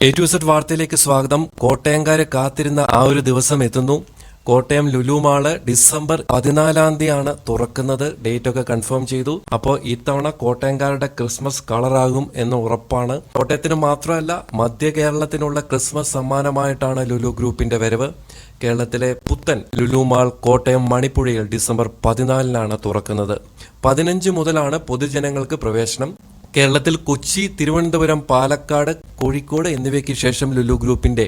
A to Z വാർത്തയിലേക്ക് സ്വാഗതം. കോട്ടയംകാരെ കാത്തിരുന്ന ആ ഒരു ദിവസം എത്തുന്നു. കോട്ടയം ലുലു മാള് ഡിസംബർ 14 തുറക്കുന്നത്. ഡേറ്റ് ഒക്കെ കൺഫേം ചെയ്തു. അപ്പോൾ ഇത്തവണ കോട്ടയംകാരുടെ ക്രിസ്മസ് കളറാകും എന്ന് ഉറപ്പാണ്. കോട്ടയത്തിന് മാത്രമല്ല, മധ്യ കേരളത്തിനുള്ള ക്രിസ്മസ് സമ്മാനമായിട്ടാണ് ലുലു ഗ്രൂപ്പിന്റെ വരവ്. കേരളത്തിലെ പുത്തൻ ലുലു മാൾ കോട്ടയം മണിപ്പുഴയിൽ ഡിസംബർ 14 തുറക്കുന്നത്. 15 മുതലാണ് പൊതുജനങ്ങൾക്ക് പ്രവേശനം. കേരളത്തിൽ കൊച്ചി, തിരുവനന്തപുരം, പാലക്കാട്, കോഴിക്കോട് എന്നിവയ്ക്ക് ശേഷം ലുലു ഗ്രൂപ്പിന്റെ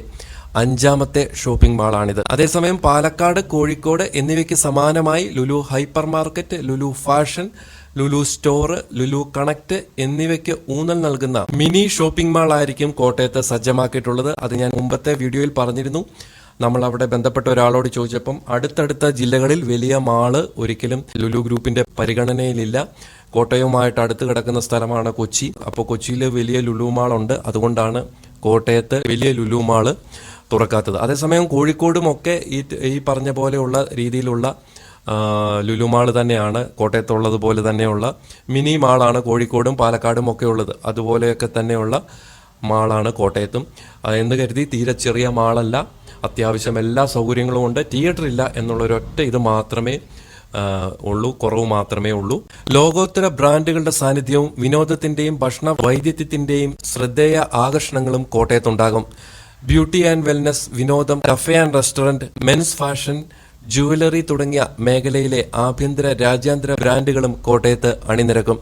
5ാമത്തെ ഷോപ്പിംഗ് മാളാണിത്. അതേസമയം പാലക്കാട്, കോഴിക്കോട് എന്നിവയ്ക്ക് സമാനമായി Lulu hyper market, Lulu fashion, Lulu store, Lulu connect എന്നിവയ്ക്ക് ഊന്നൽ നൽകുന്ന മിനി ഷോപ്പിംഗ് മാൾ ആയിരിക്കും കോട്ടയത്ത് സജ്ജമാക്കിയിട്ടുള്ളത്. അത് ഞാൻ മുമ്പത്തെ വീഡിയോയിൽ പറഞ്ഞിരുന്നു. നമ്മൾ അവിടെ ബന്ധപ്പെട്ട ഒരാളോട് ചോദിച്ചപ്പം അടുത്തടുത്ത ജില്ലകളിൽ വലിയ മാള് ഒരിക്കലും ലുലു ഗ്രൂപ്പിന്റെ പരിഗണനയിലില്ല. കോട്ടയവുമായിട്ട് അടുത്ത് കിടക്കുന്ന സ്ഥലമാണ് കൊച്ചി. അപ്പോൾ കൊച്ചിയിൽ വലിയ ലുലു മാളുണ്ട്. അതുകൊണ്ടാണ് കോട്ടയത്ത് വലിയ ലുലു മാള് തുറക്കാത്തത്. അതേസമയം കോഴിക്കോടും ഒക്കെ ഈ പറഞ്ഞ പോലെയുള്ള രീതിയിലുള്ള ലുലു മാള് തന്നെയാണ് കോട്ടയത്തുള്ളതുപോലെ തന്നെയുള്ള മിനി മാളാണ് കോഴിക്കോടും പാലക്കാടും ഒക്കെ ഉള്ളത്. അതുപോലെയൊക്കെ തന്നെയുള്ള മാളാണ് കോട്ടയത്തും. എന്ന് കരുതി തീരെ ചെറിയ മാളല്ല. അത്യാവശ്യം എല്ലാ സൗകര്യങ്ങളും ഉണ്ട്. തിയേറ്റർ ഇല്ല എന്നുള്ളൊരൊറ്റ ഇത് മാത്രമേ ഉള്ളൂ, കുറവ് മാത്രമേ ഉള്ളൂ. ലോകോത്തര ബ്രാൻഡുകളുടെ സാന്നിധ്യവും വിനോദത്തിന്റെയും ഭക്ഷണ വൈവിധ്യത്തിന്റെയും ശ്രദ്ധേയ ആകർഷണങ്ങളും കോട്ടയത്തുണ്ടാകും. ബ്യൂട്ടി ആൻഡ് വെൽനസ്, വിനോദം, cafe and restaurant, men's fashion, jewellery തുടങ്ങിയ മേഖലയിലെ ആഭ്യന്തര രാജ്യാന്തര ബ്രാൻഡുകളും കോട്ടയത്ത് അണിനിരക്കും.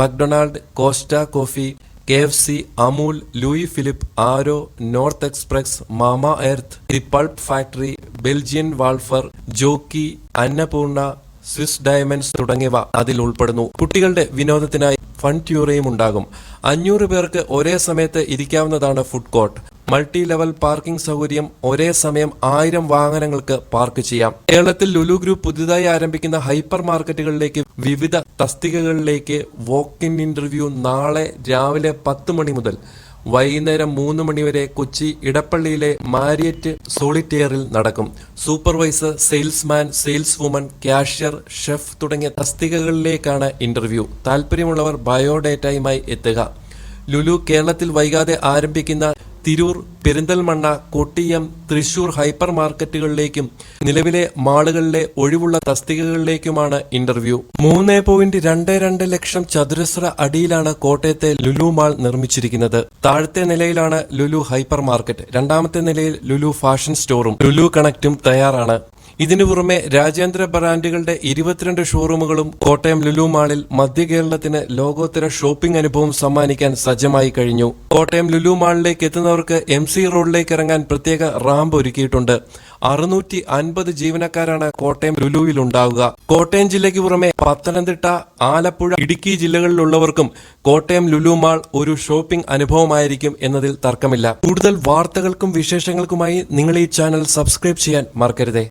McDonald, Costa coffee, KFC, Amul, Louis Philippe, Arrow, North Express, Mamaearth, the Pulp Factory, Belgian Waffle, Jockey, Annapurna, Swiss Diamonds തുടങ്ങിയവ അതിൽ ഉൾപ്പെടുന്നു. കുട്ടികളുടെ വിനോദത്തിനായി ഫൺ ട്യൂറയും ഉണ്ടാകും. 500 പേർക്ക് ഒരേ സമയത്ത് ഇരിക്കാവുന്നതാണ് food court. Multi level parking സൗകര്യം. ഒരേ സമയം 1000 വാഹനങ്ങൾക്ക് പാർക്ക് ചെയ്യാം. കേരളത്തിൽ ലുലു ഗ്രൂപ്പ് പുതുതായി ആരംഭിക്കുന്ന ഹൈപ്പർ മാർക്കറ്റുകളിലേക്ക് വിവിധ തസ്തികകളിലേക്ക് വോക്ക് ഇൻ ഇന്റർവ്യൂ നാളെ രാവിലെ 10 മണി മുതൽ വൈകുന്നേരം 3 മണി വരെ കൊച്ചി ഇടപ്പള്ളിയിലെ മാരിയറ്റ് സോളിറ്റെയറിൽ നടക്കും. Supervisor, salesman, sales woman, cashier, chef തുടങ്ങിയ തസ്തികകളിലേക്കാണ് ഇന്റർവ്യൂ. താല്പര്യമുള്ളവർ ബയോഡേറ്റയുമായി എത്തുക. ലുലു കേരളത്തിൽ വൈകാതെ ആരംഭിക്കുന്ന തിരൂർ, പെരിന്തൽമണ്ണ, കൊട്ടിയം, തൃശൂർ ഹൈപ്പർ മാർക്കറ്റുകളിലേക്കും നിലവിലെ മാളുകളിലെ ഒഴിവുള്ള തസ്തികകളിലേക്കുമാണ് ഇന്റർവ്യൂ. 3.22 ലക്ഷം ചതുരശ്ര അടിയിലാണ് കോട്ടയത്തെ ലുലു മാൾ നിർമ്മിച്ചിരിക്കുന്നത്. താഴത്തെ നിലയിലാണ് ലുലു ഹൈപ്പർ മാർക്കറ്റ്. 2ാമത്തെ നിലയിൽ ലുലു ഫാഷൻ സ്റ്റോറും ലുലു കണക്റ്റും തയ്യാറാണ്. ഇതിനു പുറമെ രാജ്യാന്തര ബ്രാൻഡുകളുടെ 22 ഷോറൂമുകളും കോട്ടയം ലുലു മാളിൽ മധ്യ കേരളത്തിന് ലോകോത്തര ഷോപ്പിംഗ് അനുഭവം സമ്മാനിക്കാൻ സജ്ജമായി കഴിഞ്ഞു. കോട്ടയം ലുലു മാളിലേക്ക് എത്തുന്നവർക്ക് MC റോഡിലേക്ക് ഇറങ്ങാൻ പ്രത്യേക റാമ്പ് ഒരുക്കിയിട്ടുണ്ട്. 650 ജീവനക്കാരാണ് കോട്ടയം ലുലുവിൽ ഉണ്ടാവുക. കോട്ടയം ജില്ലയ്ക്ക് പുറമെ പത്തനംതിട്ട, ആലപ്പുഴ, ഇടുക്കി ജില്ലകളിലുള്ളവർക്കും കോട്ടയം ലുലു മാൾ ഒരു ഷോപ്പിംഗ് അനുഭവമായിരിക്കും എന്നതിൽ തർക്കമില്ല. കൂടുതൽ വാർത്തകൾക്കും വിശേഷങ്ങൾക്കുമായി നിങ്ങൾ ഈ ചാനൽ സബ്സ്ക്രൈബ് ചെയ്യാൻ മറക്കരുതേ.